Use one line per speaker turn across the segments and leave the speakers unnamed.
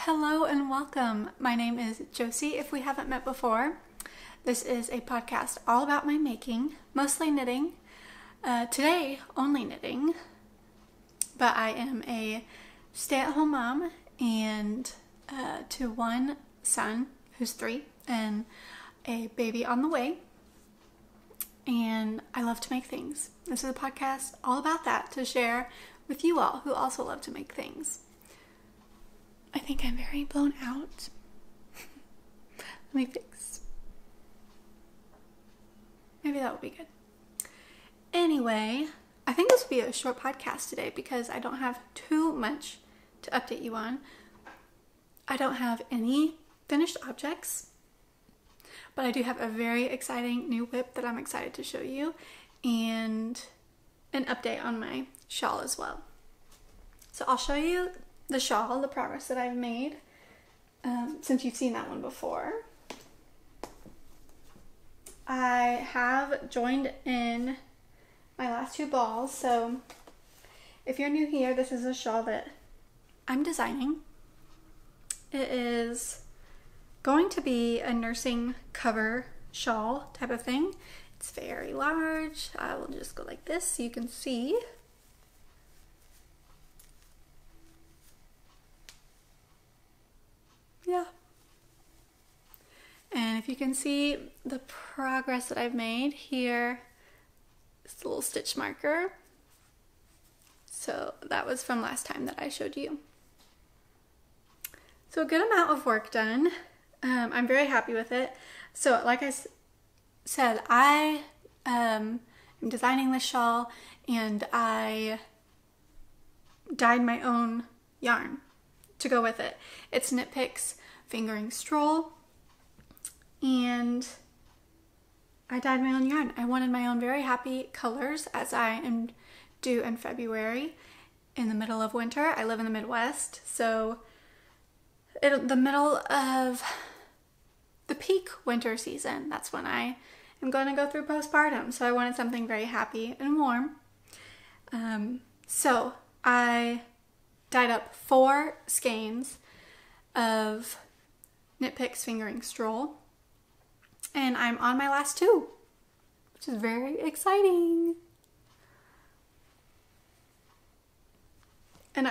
Hello and welcome. My name is Josie, if we haven't met before. This is a podcast all about my making, mostly knitting. Today, only knitting. But I am a stay-at-home mom and to one son who's 3 and a baby on the way. And I love to make things. This is a podcast all about that to share with you all who also love to make things. I think I'm very blown out. Let me fix. Maybe that would be good. Anyway, I think this will be a short podcast today because I don't have too much to update you on. I don't have any finished objects, but I do have a very exciting new whip that I'm excited to show you and an update on my shawl as well. So I'll show you the shawl, the progress that I've made since you've seen that one before. I have joined in my last 2 balls, so if you're new here, this is a shawl that I'm designing. It is going to be a nursing cover shawl type of thing. It's very large. I will just go like this so you can see. Yeah. And if you can see the progress that I've made here, this little stitch marker. So that was from last time that I showed you. So a good amount of work done. I'm very happy with it. So like I said, I am designing this shawl and I dyed my own yarn to go with it. It's Picks Fingering Stroll, and I dyed my own yarn. I wanted my own very happy colors as I am due in February in the middle of winter. I live in the Midwest, so the middle of the peak winter season, that's when I am going to go through postpartum. So I wanted something very happy and warm. So I dyed up 4 skeins of Picks Fingering Stroll, and I'm on my last 2, which is very exciting. And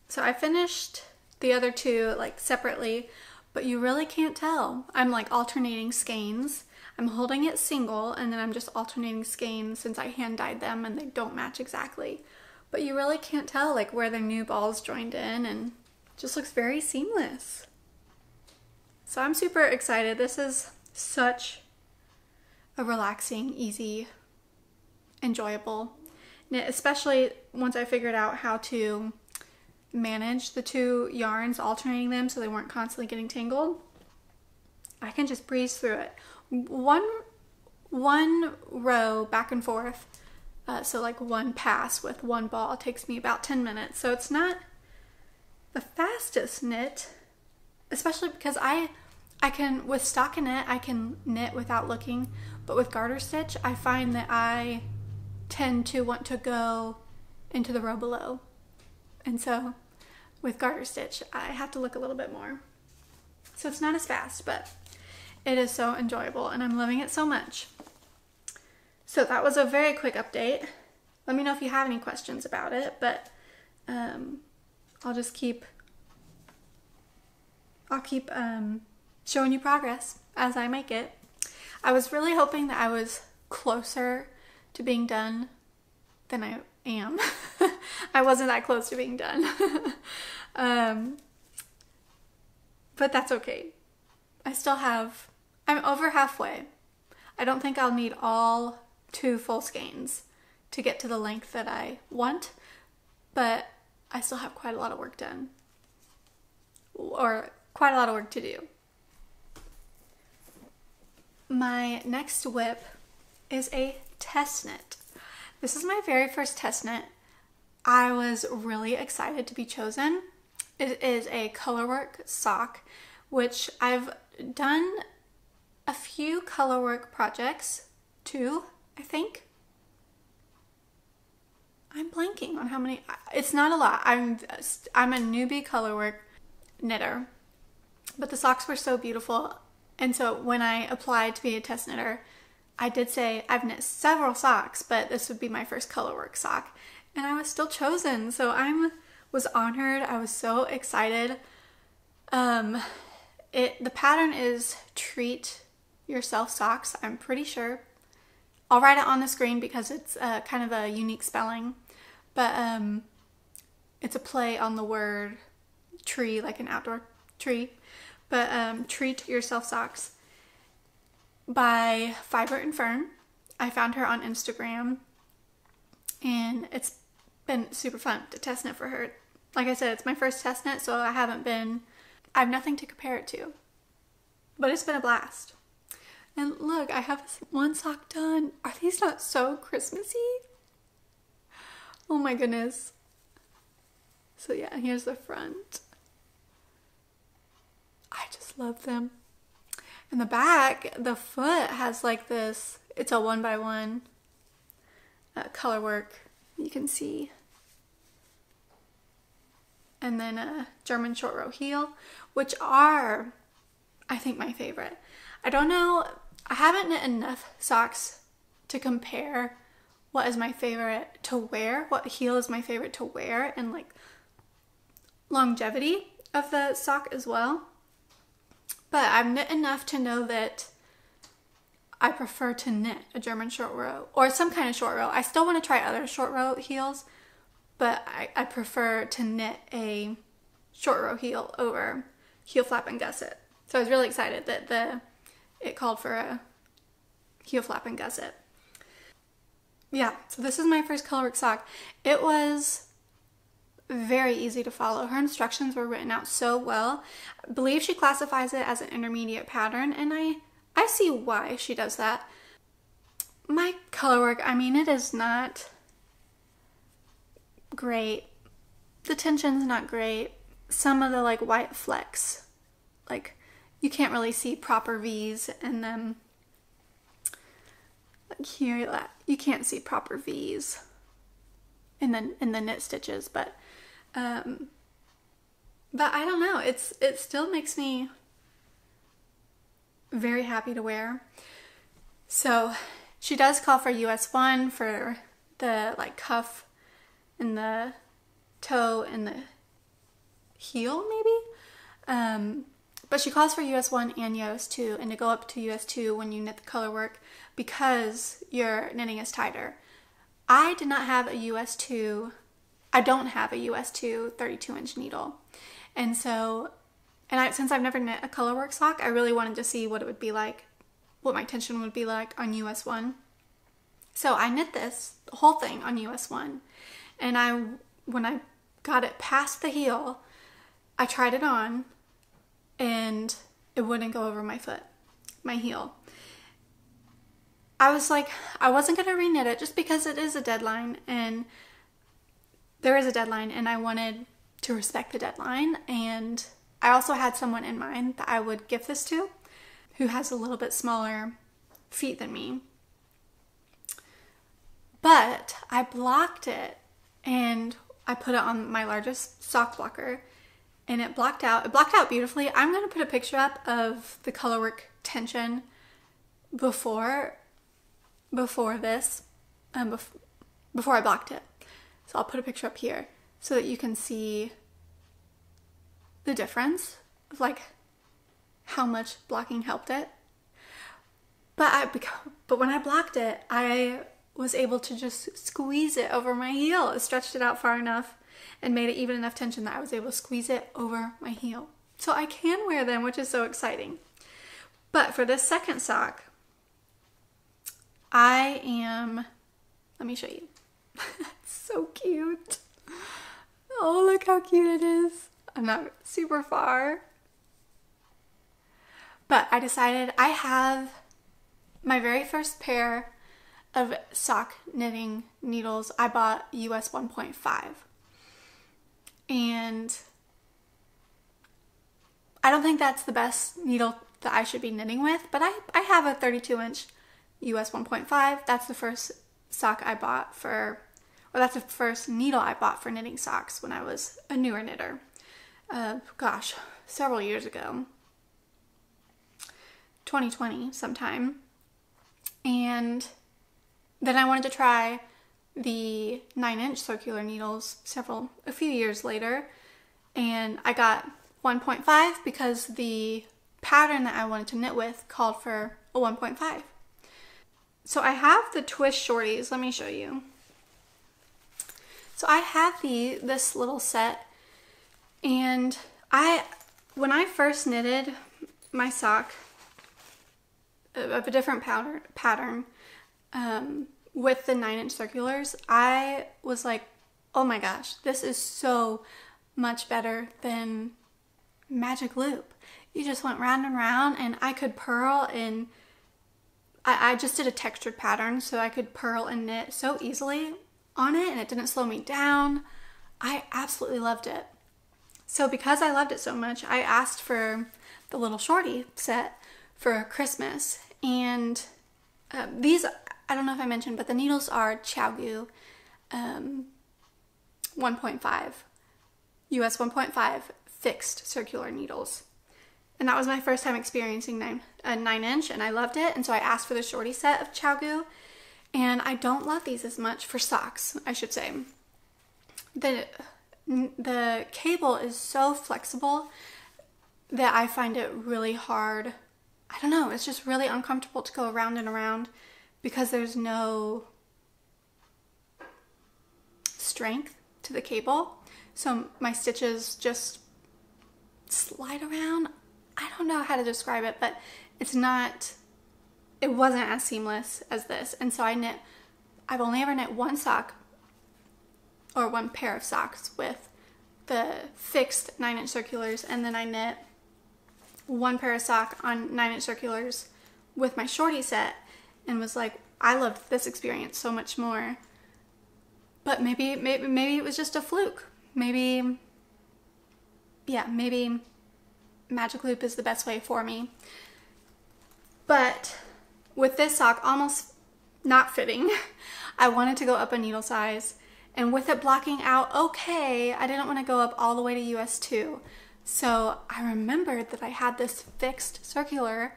so I finished the other 2 like separately, but you really can't tell. I'm like alternating skeins. I'm holding it single and then I'm just alternating skeins since I hand dyed them and they don't match exactly. But you really can't tell like where the new balls joined in, and it just looks very seamless. So I'm super excited. This is such a relaxing, easy, enjoyable knit, especially once I figured out how to manage the 2 yarns, alternating them so they weren't constantly getting tangled. I can just breeze through it. One row back and forth. So like one pass with one ball takes me about 10 minutes. So it's not the fastest knit, especially because I can, with stockinette, I can knit without looking, but with garter stitch, I find that I tend to want to go into the row below. And so with garter stitch, I have to look a little bit more. So it's not as fast, but it is so enjoyable and I'm loving it so much. So that was a very quick update. Let me know if you have any questions about it, but I'll keep showing you progress as I make it. I was really hoping that I was closer to being done than I am. I wasn't that close to being done. But that's okay. I'm over halfway. I don't think I'll need all 2 full skeins to get to the length that I want, but I still have quite a lot of work done, or quite a lot of work to do. My next whip is a test knit. This is my very first test knit. I was really excited to be chosen. It is a colorwork sock, which I've done a few colorwork projects, 2, I think. I'm blanking on how many. It's not a lot. I'm a newbie colorwork knitter, but the socks were so beautiful. And so when I applied to be a test knitter, I did say I've knit several socks, but this would be my first colorwork sock. And I was still chosen. So I was honored. I was so excited. The pattern is Treat Yourself Socks, I'm pretty sure. I'll write it on the screen because it's kind of a unique spelling. But it's a play on the word tree, like an outdoor tree. But Treat Yourself Socks by Fiber and Fern. I found her on Instagram, and it's been super fun to test knit for her. Like I said, it's my first test knit, so I have nothing to compare it to. But it's been a blast. And look, I have this one sock done. Are these not so Christmassy? Oh my goodness. So yeah, here's the front. I just love them. And the back, the foot has like this, it's a 1x1 color work, you can see. And then a German short row heel, which are, I think, my favorite. I don't know, I haven't knit enough socks to compare what is my favorite to wear, what heel is my favorite to wear, and like longevity of the sock as well. But I've knit enough to know that I prefer to knit a German short row or some kind of short row. I still want to try other short row heels, but I prefer to knit a short row heel over heel flap and gusset. So I was really excited that it called for a heel flap and gusset. Yeah, so this is my first colorwork sock. It was very easy to follow. Her instructions were written out so well. I believe she classifies it as an intermediate pattern, and I see why she does that. My colorwork, I mean, it is not great. The tension's not great. Some of the like white flecks, like you can't really see proper V's, and then like here you can't see proper V's in the knit stitches, but I don't know, it still makes me very happy to wear. So she does call for US 1 for the like cuff and the toe and the heel maybe, but she calls for US 1 and US 2, and to go up to US 2 when you knit the color work because your knitting is tighter. I did not have a US 2, I don't have a US 2 32-inch needle, and so, since I've never knit a colorwork sock, I really wanted to see what it would be like, what my tension would be like on US 1. So I knit this whole thing on US 1, and when I got it past the heel, I tried it on, and it wouldn't go over my foot, my heel. I was like, I wasn't going to reknit it just because it is a deadline, and there is a deadline, and I wanted to respect the deadline, and I also had someone in mind that I would give this to who has a little bit smaller feet than me. But I blocked it, and I put it on my largest sock blocker, and it blocked out. It blocked out beautifully. I'm going to put a picture up of the colorwork tension before this, before I blocked it. So I'll put a picture up here so that you can see the difference of like how much blocking helped it. But when I blocked it, I was able to just squeeze it over my heel. It stretched it out far enough and made it even enough tension that I was able to squeeze it over my heel. So I can wear them, which is so exciting. But for this second sock, let me show you. It's so cute. Oh, look how cute it is. I'm not super far. But I decided I have my very first pair of sock knitting needles. I bought US 1.5. And I don't think that's the best needle that I should be knitting with, but I have a 32-inch US 1.5. That's the first sock I bought or that's the first needle I bought for knitting socks when I was a newer knitter. Gosh, several years ago. 2020 sometime. And then I wanted to try the 9-inch circular needles a few years later, and I got 1.5 because the pattern that I wanted to knit with called for a 1.5. So I have the twist shorties. Let me show you. So I have this little set, and when I first knitted my sock of a different pattern with the 9-inch circulars, I was like, oh my gosh, this is so much better than magic loop. You just went round and round, and I could purl, and I just did a textured pattern, so I could purl and knit so easily on it, and it didn't slow me down. I absolutely loved it. So because I loved it so much, I asked for the little shorty set for Christmas, and these, I don't know if I mentioned, but the needles are ChowGoo 1.5, US 1.5 fixed circular needles. And that was my first time experiencing a 9-inch, and I loved it, and so I asked for the shorty set of ChowGoo, and I don't love these as much for socks, I should say. The cable is so flexible that I find it really hard. I don't know, it's just really uncomfortable to go around and around because there's no strength to the cable. So my stitches just slide around. I don't know how to describe it, but it wasn't as seamless as this. And so I've only ever knit one sock or one pair of socks with the fixed 9-inch circulars, and then I knit one pair of sock on 9-inch circulars with my shorty set, and was like, I loved this experience so much more. But maybe it was just a fluke. Maybe magic loop is the best way for me. But with this sock almost not fitting, I wanted to go up a needle size, and with it blocking out okay, I didn't want to go up all the way to US 2. So I remembered that I had this fixed circular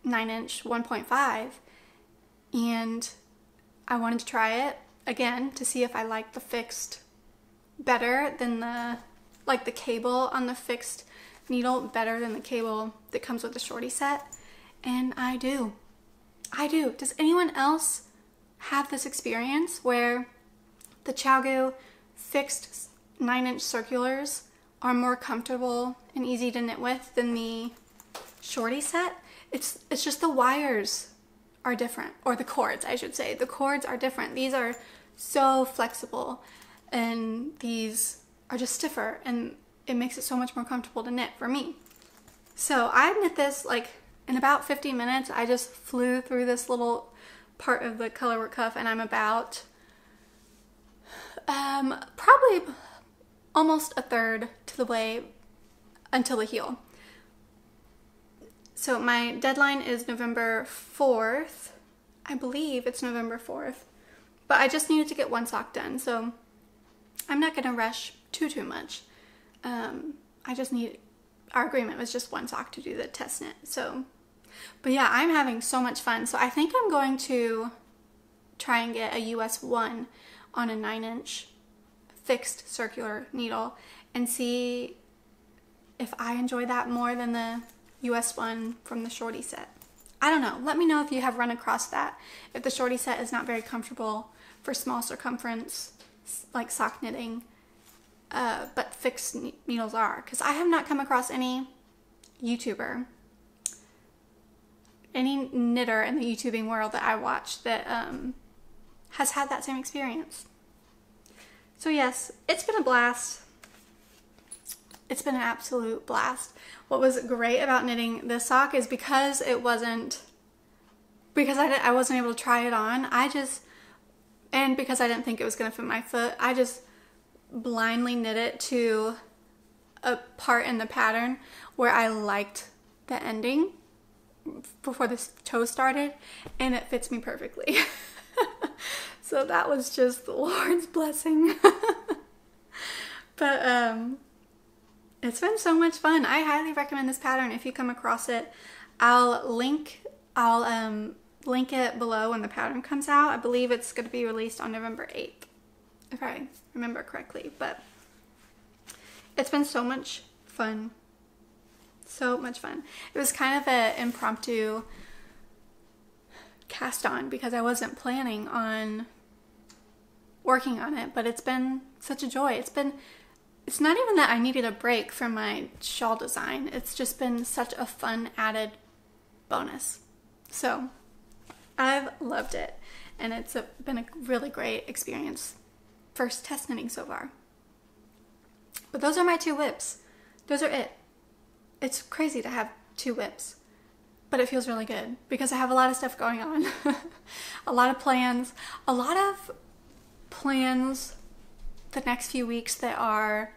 9-inch 1.5, and I wanted to try it again to see if I liked the fixed better than the cable on the fixed needle better than the cable that comes with the shorty set, and I do. Does anyone else have this experience where the ChowGoo fixed 9-inch circulars are more comfortable and easy to knit with than the shorty set? It's just the wires are different, or the cords, I should say. The cords are different. These are so flexible, and these are just stiffer, and it makes it so much more comfortable to knit for me. So I knit this like in about 50 minutes. I just flew through this little part of the colorwork cuff, and I'm about probably almost a third to the way until the heel. So my deadline is November 4th. I believe it's November 4th. But I just needed to get one sock done, so I'm not going to rush too much. Our agreement was just one sock to do the test knit. So, but yeah, I'm having so much fun. So I think I'm going to try and get a US 1 on a 9-inch fixed circular needle and see if I enjoy that more than the US 1 from the shorty set. I don't know. Let me know if you have run across that. If the shorty set is not very comfortable for small circumference, like sock knitting, but fixed needles are. Because I have not come across any YouTuber, any knitter in the YouTubing world that I watch that has had that same experience. So yes, it's been a blast. It's been an absolute blast. What was great about knitting this sock is because I wasn't able to try it on, and because I didn't think it was going to fit my foot, I just blindly knit it to a part in the pattern where I liked the ending before the toe started, and it fits me perfectly. So that was just the Lord's blessing. But it's been so much fun. I highly recommend this pattern if you come across it. I'll link it below when the pattern comes out. I believe it's going to be released on November 8th, if I remember correctly. But it's been so much fun. So much fun. It was kind of an impromptu cast on because I wasn't planning on working on it, but it's been such a joy. It's not even that I needed a break from my shawl design. It's just been such a fun added bonus. So I've loved it, and it's been a really great experience. First test knitting so far. But those are my 2 whips. Those are it. It's crazy to have 2 whips, but it feels really good because I have a lot of stuff going on. A lot of plans the next few weeks that are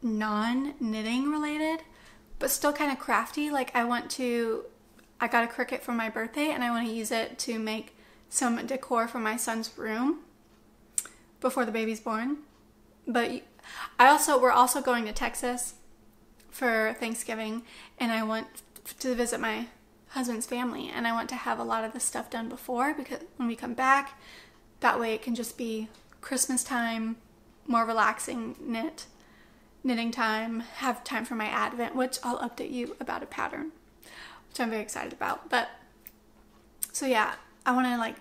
non-knitting related, but still kind of crafty. Like I got a Cricut for my birthday and I want to use it to make some decor for my son's room before the baby's born. But we're also going to Texas for Thanksgiving, and I want to visit my husband's family, and I want to have a lot of this stuff done before, because when we come back, that way it can just be Christmas time, more relaxing knitting time, have time for my Advent, which I'll update you about a pattern, which I'm very excited about. But so yeah, I want to like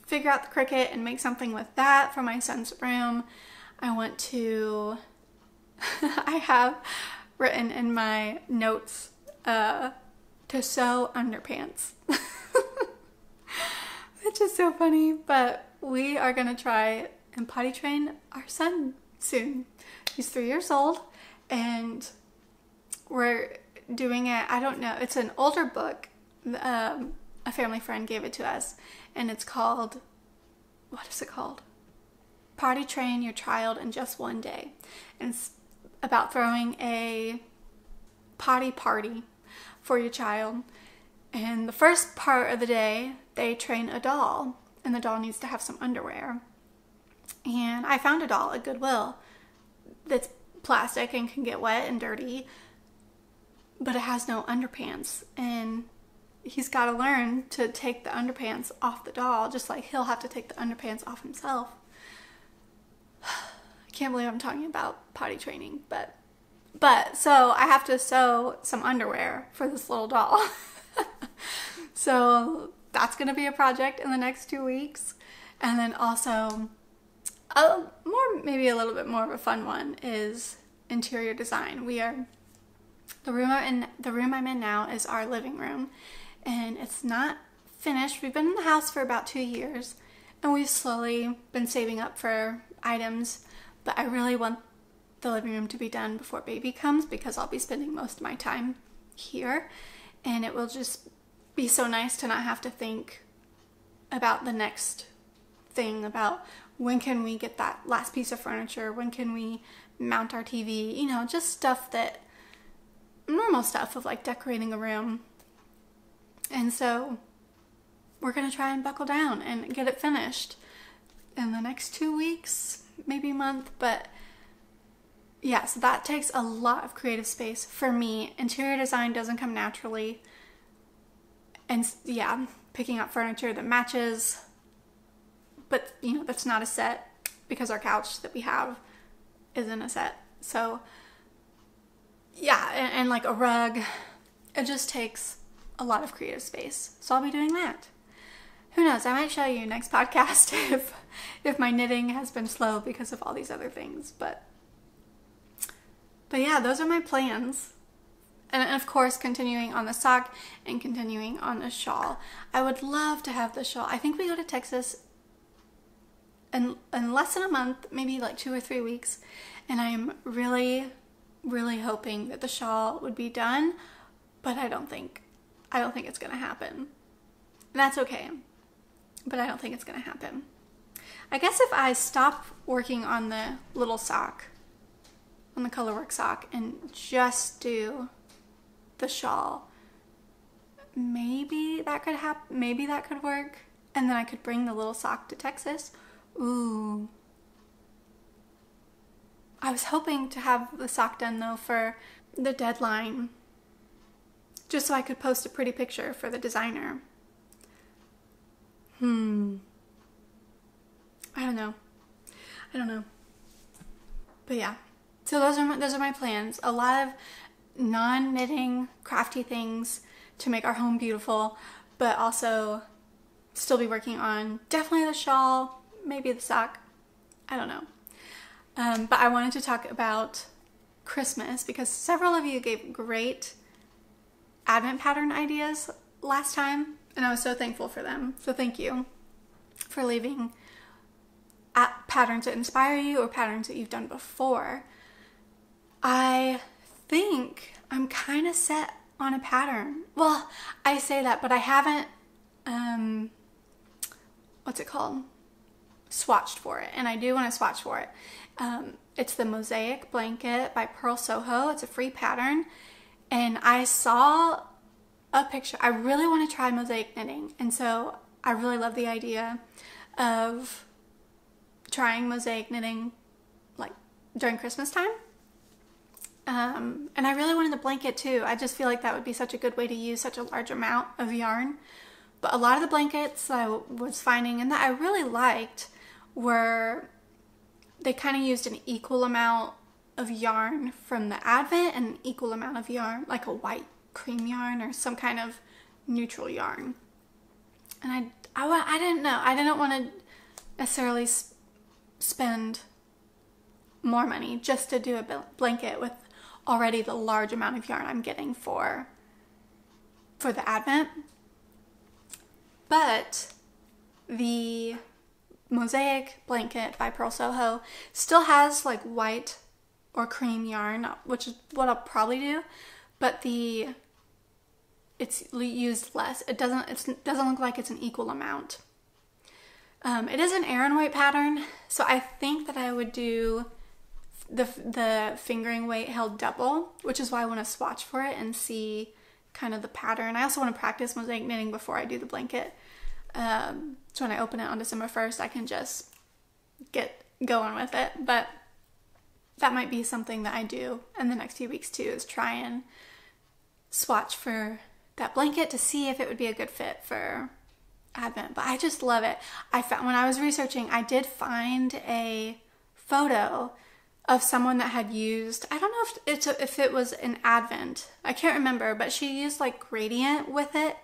figure out the Cricut and make something with that for my son's room. I want to I have written in my notes to sew underpants, which is so funny. But we are gonna try and potty train our son soon. He's 3 years old, and we're doing it. I don't know, it's an older book. A family friend gave it to us, and it's called, what is it called? Potty Train Your Child in Just One Day. And it's about throwing a potty party for your child. And the first part of the day, they train a doll, and the doll needs to have some underwear. And I found a doll at Goodwill that's plastic and can get wet and dirty, but it has no underpants. And he's got to learn to take the underpants off the doll, just like he'll have to take the underpants off himself. I can't believe I'm talking about potty training, but so I have to sew some underwear for this little doll. So that's going to be a project in the next 2 weeks. And then also maybe a little bit more of a fun one is interior design. The room I'm in now is our living room, and it's not finished. We've been in the house for about 2 years, and we've slowly been saving up for items, but I really want the living room to be done before baby comes, because I'll be spending most of my time here, and it will just be so nice to not have to think about the next thing, about when can we get that last piece of furniture, when can we mount our TV, you know, just stuff that, normal stuff of like decorating a room. And so we're gonna try and buckle down and get it finished in the next 2 weeks, maybe a month. But yeah, so that takes a lot of creative space for me. Interior design doesn't come naturally, and yeah, picking up furniture that matches, but you know, that's not a set, because our couch that we have isn't a set. So yeah, and like a rug, it just takes a lot of creative space. So I'll be doing that. Who knows, I might show you next podcast if my knitting has been slow because of all these other things. But yeah, those are my plans. And of course, continuing on the sock and continuing on the shawl. I would love to have the shawl. I think we go to Texas in less than a month, maybe like 2 or 3 weeks. And I'm really, really hoping that the shawl would be done, but I don't think it's gonna happen. And that's okay, but I don't think it's gonna happen. I guess if I stop working on the little sock, on the colorwork sock, and just do the shawl, maybe that could happen. Maybe that could work. And then I could bring the little sock to Texas. Ooh. I was hoping to have the sock done though for the deadline, just so I could post a pretty picture for the designer. I don't know. But yeah, so those are my plans. A lot of non-knitting, crafty things to make our home beautiful, but also still be working on definitely the shawl, maybe the sock. I don't know. But I wanted to talk about Christmas because several of you gave great advent pattern ideas last time, and I was so thankful for them. So thank you for leaving patterns that inspire you or patterns that you've done before. I think I'm kind of set on a pattern. Well, I say that, but I haven't, what's it called? Swatched for it, and I do want to swatch for it. It's the Mosaic Blanket by Pearl Soho. It's a free pattern, and I saw a picture. I really want to try mosaic knitting, and so I really love the idea of trying mosaic knitting like during Christmas time. And I really wanted the blanket too. I just feel like that would be such a good way to use such a large amount of yarn. But a lot of the blankets I was finding and that I really liked were, they kind of used an equal amount of yarn from the advent and an equal amount of yarn, like a white cream yarn or some kind of neutral yarn. And I didn't know. I didn't want to necessarily spend more money just to do a blanket with already the large amount of yarn I'm getting for the advent. But the Mosaic Blanket by Pearl Soho still has like white or cream yarn, which is what I'll probably do, but it's used less. It doesn't look like it's an equal amount. It is an Aran weight pattern, so I think that I would do the fingering weight held double, which is why I want to swatch for it and see kind of the pattern. I also want to practice mosaic knitting before I do the blanket. So when I open it on December 1st, I can just get going with it. But that might be something that I do in the next few weeks too, is try and swatch for that blanket to see if it would be a good fit for Advent. But I just love it. I found, when I was researching, I did find a photo of someone that had used, I don't know if it was an Advent, I can't remember, but she used like gradient with it.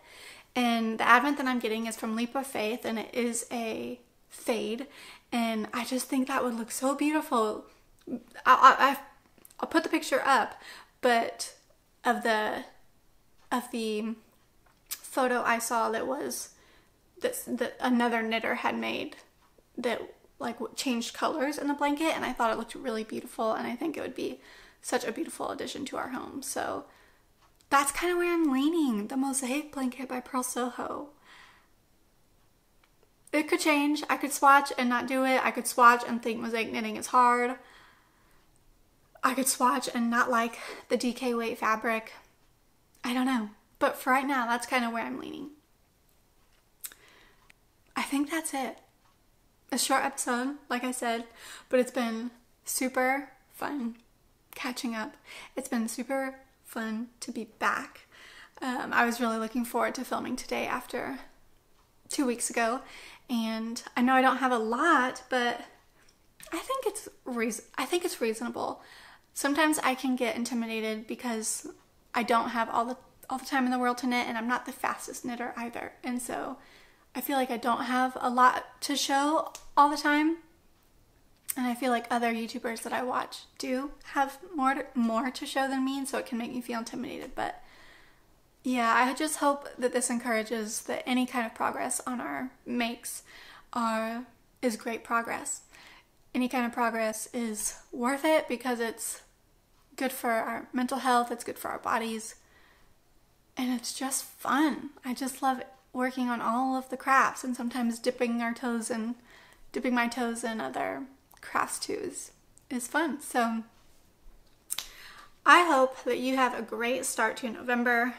And the Advent that I'm getting is from Leap of Faith, and it is a fade, and I just think that would look so beautiful. I'll put the picture up, but of the photo I saw that was that another knitter had made that like changed colors in the blanket, and I thought it looked really beautiful, and I think it would be such a beautiful addition to our home. So that's kind of where I'm leaning. The Mosaic Blanket by Pearl Soho. It could change. I could swatch and not do it. I could swatch and think mosaic knitting is hard. I could swatch and not like the DK weight fabric. I don't know. But for right now, that's kind of where I'm leaning. I think that's it. A short episode, like I said, but it's been super fun catching up. It's been super fun to be back. I was really looking forward to filming today after 2 weeks ago, and I know I don't have a lot, but I think it's reasonable. Sometimes I can get intimidated because I don't have all the time in the world to knit, and I'm not the fastest knitter either, and so I feel like I don't have a lot to show all the time. And I feel like other YouTubers that I watch do have more to show than me, and so it can make me feel intimidated. But yeah, I just hope that this encourages that any kind of progress on our makes is great progress. Any kind of progress is worth it because it's good for our mental health, it's good for our bodies, and it's just fun. I just love working on all of the crafts, and sometimes dipping my toes in other crafts too is fun. So I hope that you have a great start to November.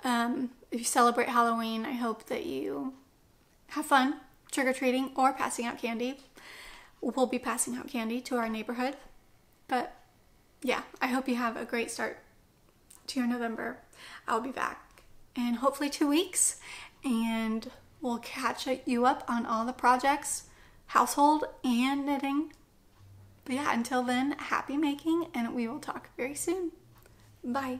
If you celebrate Halloween, I hope that you have fun trick-or-treating or passing out candy. We'll be passing out candy to our neighborhood. But yeah, I hope you have a great start to your November. I'll be back in hopefully 2 weeks, and we'll catch you up on all the projects, household and knitting. But yeah, until then, happy making, and we will talk very soon. Bye.